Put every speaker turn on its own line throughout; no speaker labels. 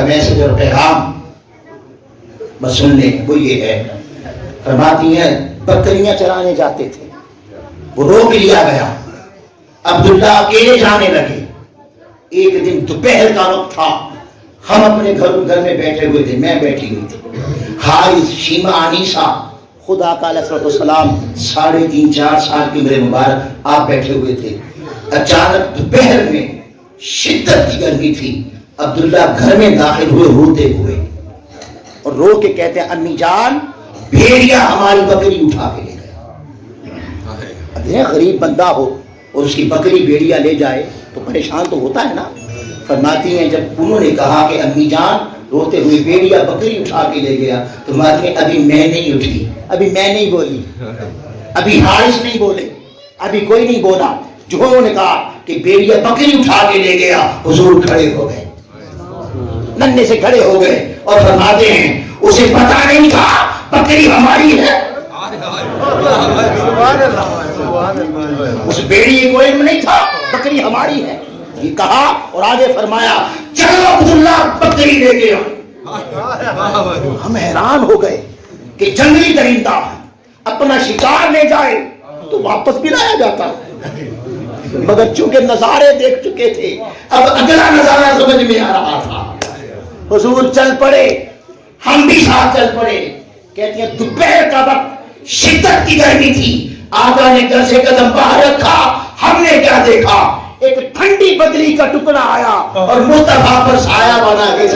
Message اور پیغام بس سن لیں، وہ یہ ہے، فرماتی ہیں بکریاں چرانے جاتے تھے، وہ روک لیا گیا، عبداللہ اکیلے جانے لگے۔ ایک دن دوپہر کا وقت تھا، ہم اپنے گھر میں بیٹھے ہوئے تھے، میں بیٹھی ہوئی تھی، حارث، شیمہ، انیسہ، خدا کا علیہ السلام 3.5 4 سال کی عمر مبارک، آپ بیٹھے ہوئے تھے۔ اچانک دوپہر میں شدت کی گرمی تھی، عبداللہ گھر میں داخل ہوئے روتے ہوئے، اور رو کے کہتے ہیں امی جان بھیڑیا ہماری بکری اٹھا کے لے گیا۔ غریب بندہ ہو اور اس کی بکری بھیڑیا لے جائے تو پریشان تو ہوتا ہے نا۔ فرماتی ہیں جب انہوں نے کہا کہ امی جان روتے ہوئے بھیڑیا بکری اٹھا کے لے گیا، تو فرماتی ہیں ابھی میں نہیں اٹھی، ابھی میں نہیں بولی، ابھی حارث نہیں بولے، ابھی کوئی نہیں بولا۔ جو انہوں نے کہا کہ بھیڑیا بکری اٹھا کے لے گیا، حضور کھڑے ہو گئے، ننے سے کھڑے ہو گئے اور فرماتے ہیں اسے پتا نہیں تھا بکری ہماری ہے، اس بھیڑیے کو علم نہیں تھا بکری ہماری ہے، یہ کہا اور آگے فرمایا چلو عبداللہ بکری لے گیا۔ ہم حیران ہو گئے کہ جنگلی درندہ اپنا شکار لے جائے تو واپس بھی لایا جاتا، مگر چونکہ نظارے دیکھ چکے تھے اب اگلا نظارہ سمجھ میں آ رہا تھا۔ حضور چل پڑے، ہم بھی ساتھ چل پڑے۔ کہتے ہیں دوپہر کا وقت، شدت کی گرمی تھی، آقا نے گھر سے قدم باہر رکھا، ہم نے کیا دیکھا؟ ایک ٹھنڈی بدلی کا ٹکڑا آیا اور مصطفیٰ پر سایہ بنا کے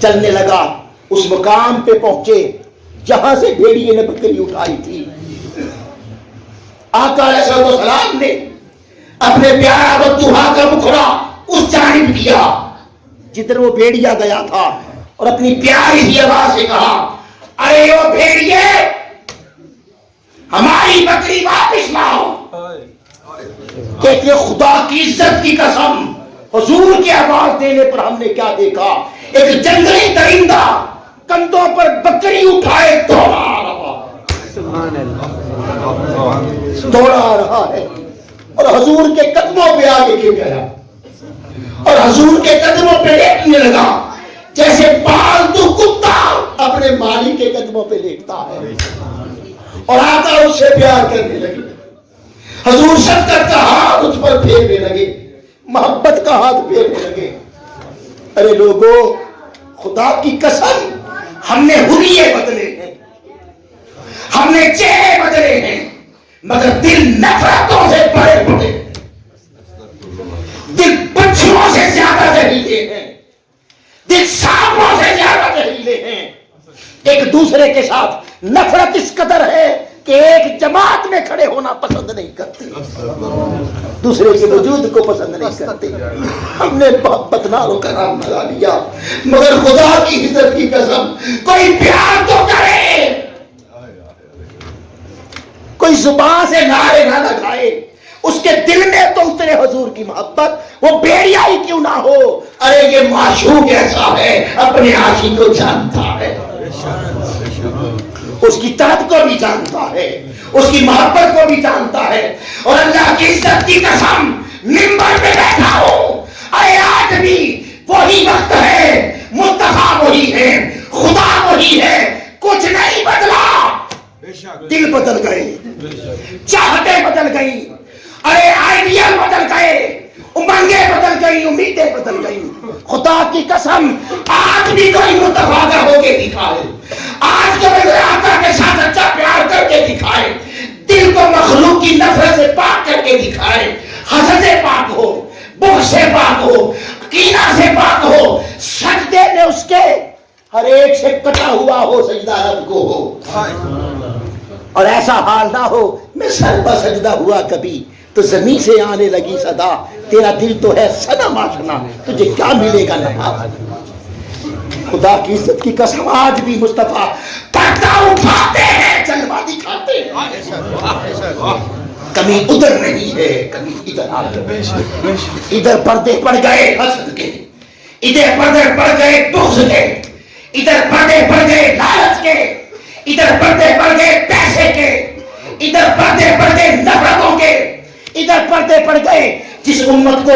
چلنے لگا۔ اس مقام پہ پہنچے جہاں سے بھیڑیے نے بکری اٹھائی تھی۔ آقا علیہ السلام نے اپنے پیارا بطوحہ کا مکھڑا اس جانب کیا جدھر وہ بھیڑیا گیا تھا اور اپنی پیاری سی آواز سے کہا ارے وہ بھیڑیے ہماری بکری واپس لاؤ۔ کہتے خدا کی عزت کی قسم، حضور کی آواز دینے پر ہم نے کیا دیکھا؟ ایک جنگلی درندہ کندھوں پر بکری اٹھائے دوڑا آ رہا ہے اور حضور کے قدموں پہ آگے گر گیا اور حضور کے قدموں پہ لیٹنے لگا جیسے پالتو کتا اپنے مالک کے قدموں پہ لیٹتا ہے، اور آقا اس سے پیار کرنے لگے۔ حضور شفقت کا ہاتھ اس پر پھیرنے لگے، محبت کا ہاتھ پھیرنے لگے۔ ارے لوگوں، خدا کی قسم ہم نے حلیے بدلے ہیں، ہم نے چہرے بدلے ہیں، مگر دل نفرتوں سے بھرے پڑے، دل بچھوؤں سے زیادہ زہریلے ہیں، دل سانپوں سے زیادہ زہریلے ہیں۔ ایک دوسرے کے ساتھ نفرت اس قدر ہے کہ ایک جماعت میں کھڑے ہونا پسند نہیں کرتے، دوسرے کے وجود کو پسند نہیں کرتے۔ ہم نے محبت نارو کرام لگا لیا، مگر خدا کی عزت کی قسم کوئی پیار تو کرے، کوئی زبان سے نعرے نہ لگائے، اس کے دل میں تو اترے حضور کی محبت، وہ بھیڑیا ہی کیوں نہ ہو۔ ارے یہ معشوق ایسا ہے اپنے عاشق کو جانتا ہے، اس کی طرف کو بھی جانتا ہے، اس کی محبت کو بھی جانتا ہے، اور اللہ کی عزت کی قسم منبر پہ بیٹھا ہوں، اے آج بھی وہی وقت ہے، مصطفیٰ وہی ہے، خدا وہی ہے، کچھ نہیں بدلا۔ دل بدل گئے، چاہتے بدل گئی، ارے آئیڈیل بدل گئے، امنگیں بدل گئی، امیدیں بدل گئی۔ خدا کی قسم آج بھی کوئی مصطفیٰ کا ہو کے دکھائے، آج کے میرے آقا کے ساتھ اچھا پیار کر کے دکھائے، دل کو مخلوق کی نفرت سے پاک کر کے دکھائے، حسد سے پاک ہو، بغض سے پاک ہو، کینہ سے پاک ہو، سجدے میں اس کے ہر ایک سے کٹا ہوا ہو، سجدہ رب کو ہو، اور ایسا حال نہ ہو میں سر پر سجدہ ہوا کبھی تو زمین سے آنے لگی صدا، تیرا دل تو ہے صنم آشنا، تجھے کیا ملے گا نفاذ۔ خدا کی عزت کی قسم آج بھی مصطفیٰ پردہ اٹھاتے ہیں، جلوہ دکھاتے ہیں، کمی ادھر نہیں ہے، کمی ادھر آ گئے، ادھر پردے پڑ گئے حسد کے، ادھر پردے پڑ گئے بغض کے، ادھر پردے پڑ گئے لالچ کے، ادھر پردے پڑ گئے پیسے کے، ادھر پردے پڑ گئے نفرتوں کے، ادھر پردے پڑ گئے جس امت کو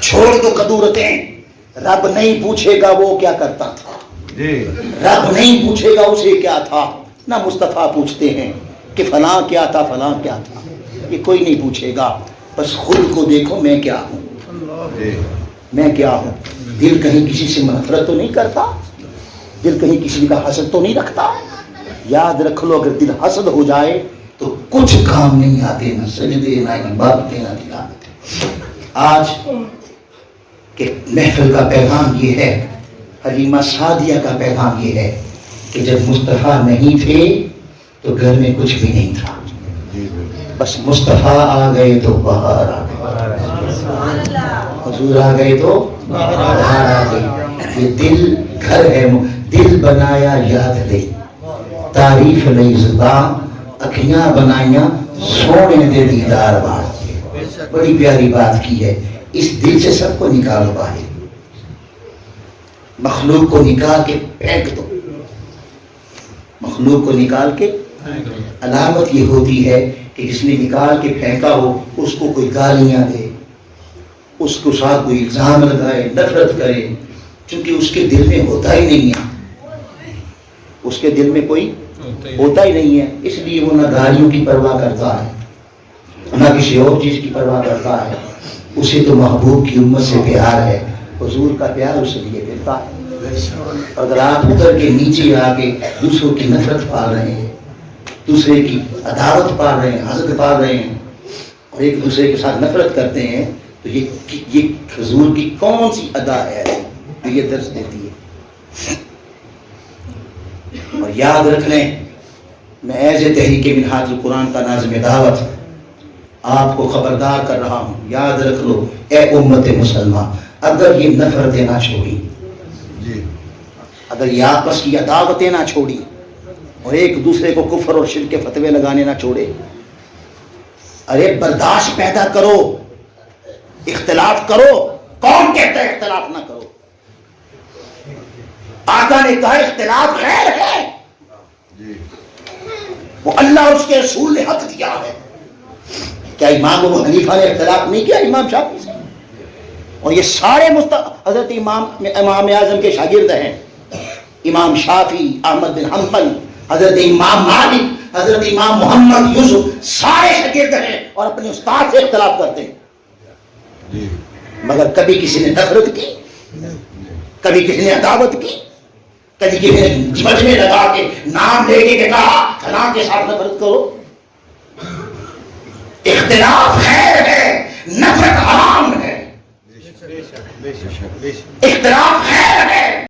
چھوڑ دو کدورتیں، رب نہیں پوچھے گا وہ کیا کرتا تھا، رب نہیں پوچھے گا اسے کیا تھا، نہ مصطفیٰ پوچھتے ہیں کہ فلاں کیا تھا فلاں کیا تھا، یہ کوئی نہیں پوچھے گا، بس خود کو دیکھو میں کیا ہوں، میں کیا ہوں۔ دل کہیں کسی سے نفرت تو نہیں کرتا، دل کہیں کسی کا حسد تو نہیں رکھتا۔ یاد رکھ لو اگر دل حسد ہو جائے تو کچھ کام نہیں آتے، نہ سجدے نہ عبادتیں نہ تلاوتیں۔ آج کہ محفل کا پیغام یہ ہے، حلیمہ سعدیہ کا پیغام یہ ہے کہ جب مصطفیٰ نہیں تھے تو گھر میں کچھ بھی نہیں تھا، بس مصطفیٰ آ گئے تو باہر آ گئے، حضور آ گئے تو باہر آ گئے۔ یہ دل گھر ہے، دل بنایا یاد لے، تعریف لئی زبان، اکھیاں بنائیاں سونے دے دیدار بات۔ بڑی پیاری بات کی ہے، اس دل سے سب کو نکالو باہر، مخلوق کو نکال کے پھینک دو، مخلوق کو نکال کے۔ علامت یہ ہوتی ہے کہ جس نے نکال کے پھینکا ہو اس کو کوئی گالیاں دے، اس کو ساتھ کوئی الزام لگائے، نفرت کرے، چونکہ اس کے دل میں ہوتا ہی نہیں ہے، اس کے دل میں کوئی ہوتا ہی نہیں ہے، اس لیے وہ نہ گالیوں کی پرواہ کرتا ہے نہ کسی اور چیز کی پرواہ کرتا ہے، اسے تو محبوب کی امت سے پیار ہے، حضور کا پیار اس لیے پھرتا ہے۔ اگر آپ اتر کے نیچے آ کے دوسروں کی نفرت پال رہے ہیں، دوسرے کی عداوت پال رہے ہیں، حسد پال رہے ہیں اور ایک دوسرے کے ساتھ نفرت کرتے ہیں، تو یہ حضور کی کون سی ادا ہے جو یہ درس دیتی ہے؟ اور یاد رکھ لیں، میں ایز تحریک منہاج القرآن کا ناظم دعوت آپ کو خبردار کر رہا ہوں، یاد رکھ لو اے امت مسلمہ، اگر یہ نفرتیں نہ چھوڑی، اگر یہ آپس کی عداوتیں نہ چھوڑی اور ایک دوسرے کو کفر اور شرک کے فتوے لگانے نہ چھوڑے، ارے برداشت پیدا کرو، اختلاف کرو، کون کہتا ہے اختلاف نہ کرو؟ آقا نے کہا اختلاف خیر ہے، وہ اللہ اور اس کے رسول نے حق دیا ہے۔ کیا امام ابو حنیفہ نے اختلاف نہیں کیا امام شافعی سے؟ اور یہ سارے حضرت امام اعظم کے شاگرد ہیں، امام شافعی، احمد بن حنبل، حضرت امام مالک، حضرت امام محمد یوسف، سارے شاگرد ہیں اور اپنے استاد سے اختلاف کرتے ہیں، مگر کبھی کسی نے نفرت کی، کبھی کسی نے عداوت کی، کبھی کسی نے مجمع لگا کے نام لے کے کہا فلاں کے ساتھ نفرت کرو۔ اختلاف خیر ہے، نفرت حرام ہے، اختلاف خیر ہے۔